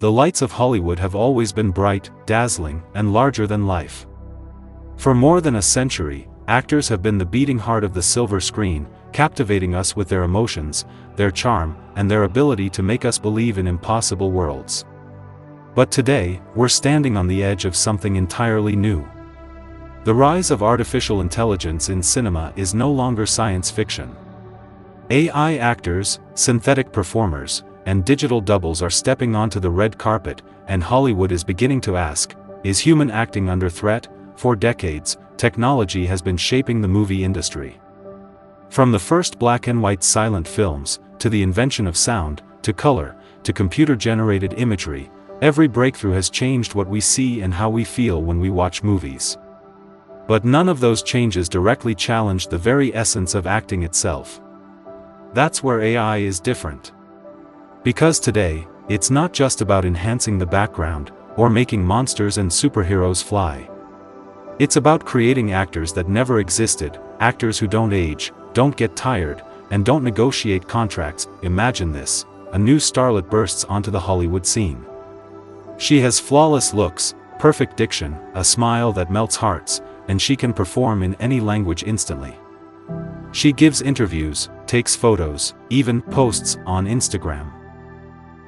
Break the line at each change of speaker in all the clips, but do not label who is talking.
The lights of Hollywood have always been bright, dazzling, and larger than life. For more than a century, actors have been the beating heart of the silver screen, captivating us with their emotions, their charm, and their ability to make us believe in impossible worlds. But today, we're standing on the edge of something entirely new. The rise of artificial intelligence in cinema is no longer science fiction. AI actors, synthetic performers, and digital doubles are stepping onto the red carpet, and Hollywood is beginning to ask, is human acting under threat? For decades, technology has been shaping the movie industry. From the first black and white silent films, to the invention of sound, to color, to computer-generated imagery, every breakthrough has changed what we see and how we feel when we watch movies. But none of those changes directly challenged the very essence of acting itself. That's where AI is different. Because today, it's not just about enhancing the background, or making monsters and superheroes fly. It's about creating actors that never existed, actors who don't age, don't get tired, and don't negotiate contracts. Imagine this: a new starlet bursts onto the Hollywood scene. She has flawless looks, perfect diction, a smile that melts hearts, and she can perform in any language instantly. She gives interviews, takes photos, even posts on Instagram.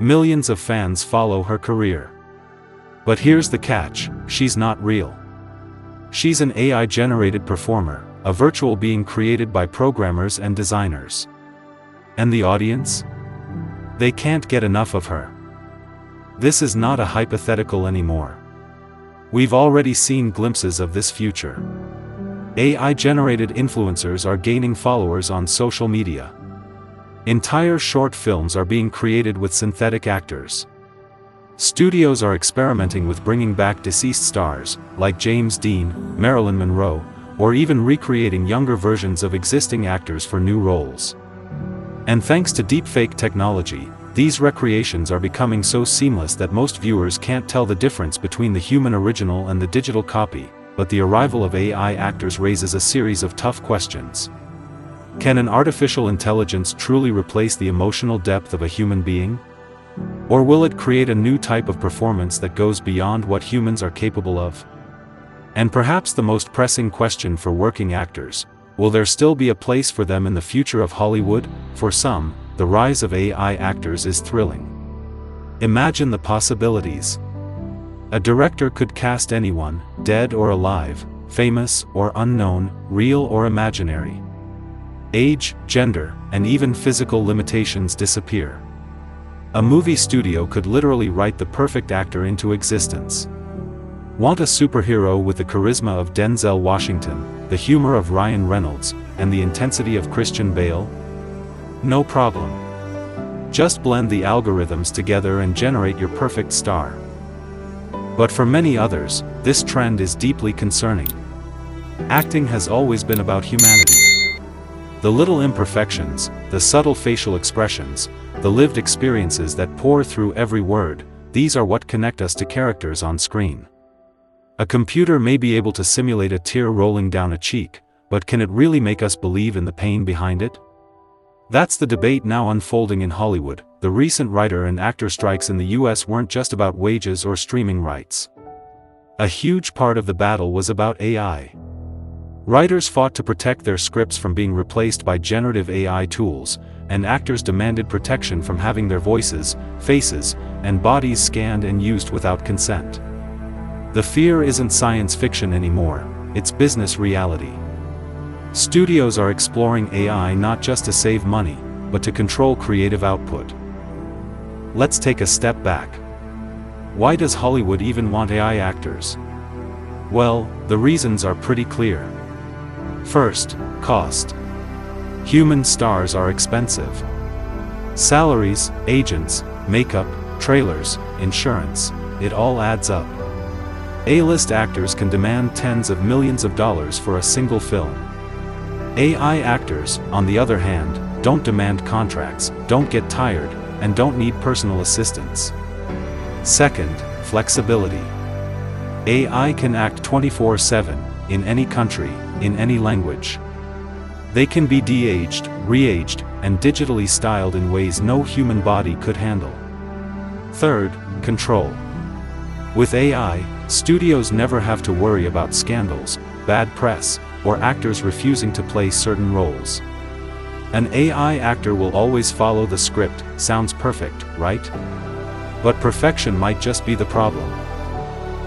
Millions of fans follow her career. But here's the catch: she's not real. She's an AI-generated performer, a virtual being created by programmers and designers. And the audience? They can't get enough of her. This is not a hypothetical anymore. We've already seen glimpses of this future. AI-generated influencers are gaining followers on social media. Entire short films are being created with synthetic actors. Studios are experimenting with bringing back deceased stars, like James Dean, Marilyn Monroe, or even recreating younger versions of existing actors for new roles. And thanks to deepfake technology, these recreations are becoming so seamless that most viewers can't tell the difference between the human original and the digital copy. But the arrival of AI actors raises a series of tough questions. Can an artificial intelligence truly replace the emotional depth of a human being? Or will it create a new type of performance that goes beyond what humans are capable of? And perhaps the most pressing question for working actors: will there still be a place for them in the future of Hollywood? For some, the rise of AI actors is thrilling. Imagine the possibilities. A director could cast anyone, dead or alive, famous or unknown, real or imaginary. Age, gender, and even physical limitations disappear. A movie studio could literally write the perfect actor into existence. Want a superhero with the charisma of Denzel Washington, the humor of Ryan Reynolds, and the intensity of Christian Bale? No problem. Just blend the algorithms together and generate your perfect star. But for many others, this trend is deeply concerning. Acting has always been about humanity. The little imperfections, the subtle facial expressions, the lived experiences that pour through every word, these are what connect us to characters on screen. A computer may be able to simulate a tear rolling down a cheek, but can it really make us believe in the pain behind it? That's the debate now unfolding in Hollywood. The recent writer and actor strikes in the US weren't just about wages or streaming rights. A huge part of the battle was about AI. Writers fought to protect their scripts from being replaced by generative AI tools, and actors demanded protection from having their voices, faces, and bodies scanned and used without consent. The fear isn't science fiction anymore, it's business reality. Studios are exploring AI not just to save money, but to control creative output. Let's take a step back. Why does Hollywood even want AI actors? Well, the reasons are pretty clear. First, cost. Human stars are expensive. Salaries, agents, makeup, trailers, insurance, it all adds up. A-list actors can demand tens of millions of dollars for a single film. AI actors, on the other hand, don't demand contracts, don't get tired, and don't need personal assistants. Second, flexibility. AI can act 24/7, in any country, in any language. They can be de-aged, re-aged, and digitally styled in ways no human body could handle. Third, control. With AI, studios never have to worry about scandals, bad press, or actors refusing to play certain roles. An AI actor will always follow the script. Sounds perfect, right? But perfection might just be the problem.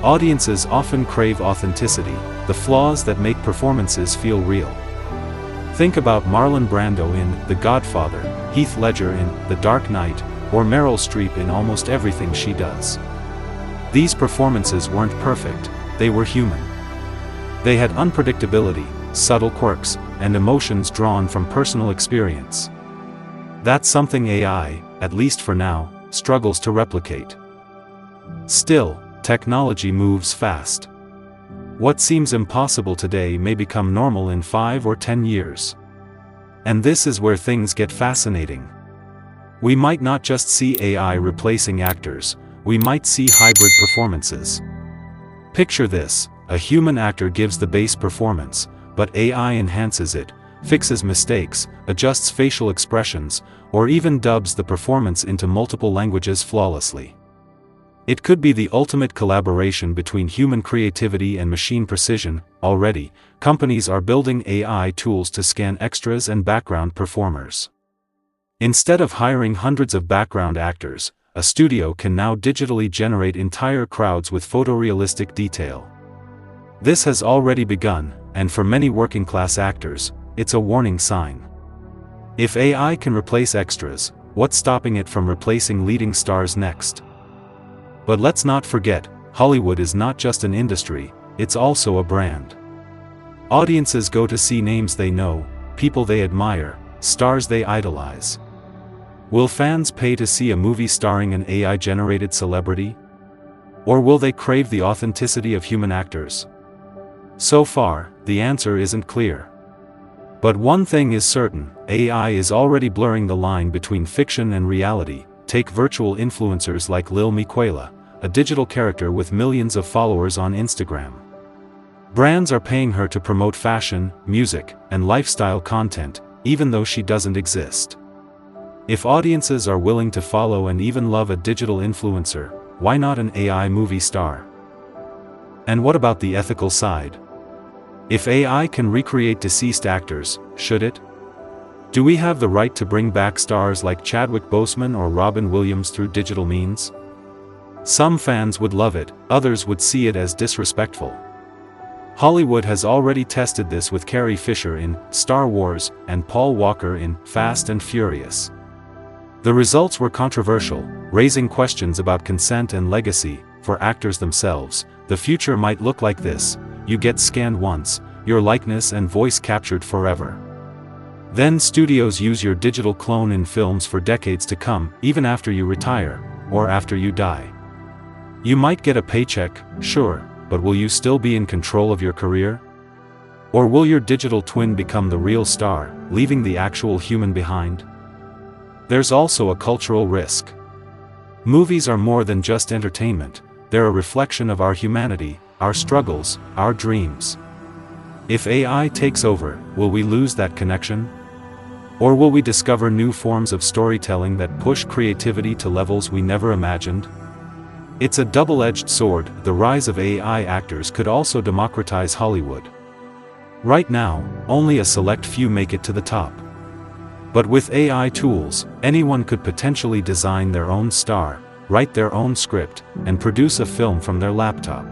Audiences often crave authenticity, the flaws that make performances feel real. Think about Marlon Brando in The Godfather, Heath Ledger in The Dark Knight, or Meryl Streep in almost everything she does. These performances weren't perfect, they were human. They had unpredictability, subtle quirks, and emotions drawn from personal experience. That's something AI, at least for now, struggles to replicate. Still, technology moves fast. What seems impossible today may become normal in 5 or 10 years. And this is where things get fascinating. We might not just see AI replacing actors, we might see hybrid performances. Picture this: a human actor gives the base performance, but AI enhances it, fixes mistakes, adjusts facial expressions, or even dubs the performance into multiple languages flawlessly. It could be the ultimate collaboration between human creativity and machine precision. Already, companies are building AI tools to scan extras and background performers. Instead of hiring hundreds of background actors, a studio can now digitally generate entire crowds with photorealistic detail. This has already begun, and for many working-class actors, it's a warning sign. If AI can replace extras, what's stopping it from replacing leading stars next? But let's not forget, Hollywood is not just an industry, it's also a brand. Audiences go to see names they know, people they admire, stars they idolize. Will fans pay to see a movie starring an AI-generated celebrity? Or will they crave the authenticity of human actors? So far, the answer isn't clear. But one thing is certain: AI is already blurring the line between fiction and reality. Take virtual influencers like Lil Miquela, a digital character with millions of followers on Instagram. Brands are paying her to promote fashion, music, and lifestyle content, even though she doesn't exist. If audiences are willing to follow and even love a digital influencer, why not an AI movie star? And what about the ethical side? If AI can recreate deceased actors, should it? Do we have the right to bring back stars like Chadwick Boseman or Robin Williams through digital means? Some fans would love it, others would see it as disrespectful. Hollywood has already tested this with Carrie Fisher in Star Wars and Paul Walker in Fast and Furious. The results were controversial, raising questions about consent and legacy. For actors themselves, the future might look like this: you get scanned once, your likeness and voice captured forever. Then studios use your digital clone in films for decades to come, even after you retire, or after you die. You might get a paycheck, sure, but will you still be in control of your career? Or will your digital twin become the real star, leaving the actual human behind? There's also a cultural risk. Movies are more than just entertainment, they're a reflection of our humanity, our struggles, our dreams. If AI takes over, will we lose that connection? Or will we discover new forms of storytelling that push creativity to levels we never imagined? It's a double-edged sword. The rise of AI actors could also democratize Hollywood. Right now, only a select few make it to the top. But with AI tools, anyone could potentially design their own star, write their own script, and produce a film from their laptop.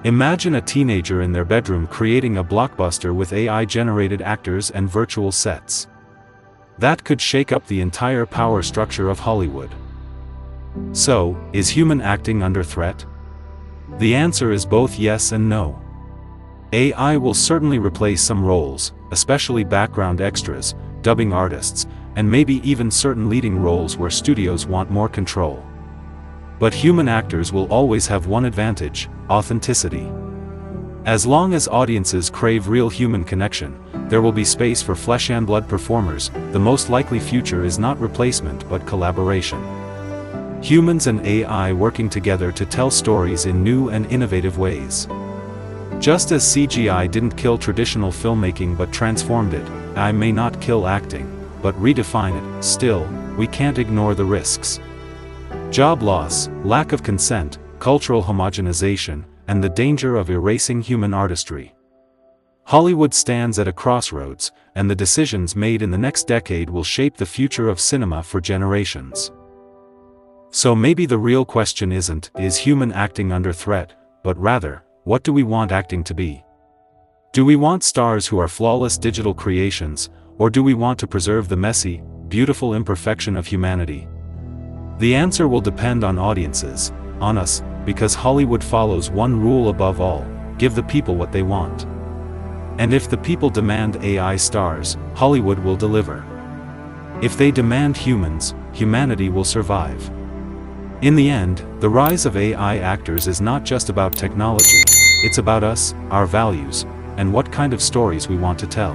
Imagine a teenager in their bedroom creating a blockbuster with AI-generated actors and virtual sets. That could shake up the entire power structure of Hollywood. So, is human acting under threat? The answer is both yes and no. AI will certainly replace some roles, especially background extras, dubbing artists, and maybe even certain leading roles where studios want more control. But human actors will always have one advantage: authenticity. As long as audiences crave real human connection, there will be space for flesh and blood performers. The most likely future is not replacement but collaboration. Humans and AI working together to tell stories in new and innovative ways. Just as CGI didn't kill traditional filmmaking but transformed it, AI may not kill acting, but redefine it. Still, we can't ignore the risks. Job loss, lack of consent, cultural homogenization, and the danger of erasing human artistry. Hollywood stands at a crossroads, and the decisions made in the next decade will shape the future of cinema for generations. So maybe the real question isn't, is human acting under threat, but rather, what do we want acting to be? Do we want stars who are flawless digital creations, or do we want to preserve the messy, beautiful imperfection of humanity? The answer will depend on audiences, on us, because Hollywood follows one rule above all: give the people what they want. And if the people demand AI stars, Hollywood will deliver. If they demand humans, humanity will survive. In the end, the rise of AI actors is not just about technology, it's about us, our values, and what kind of stories we want to tell.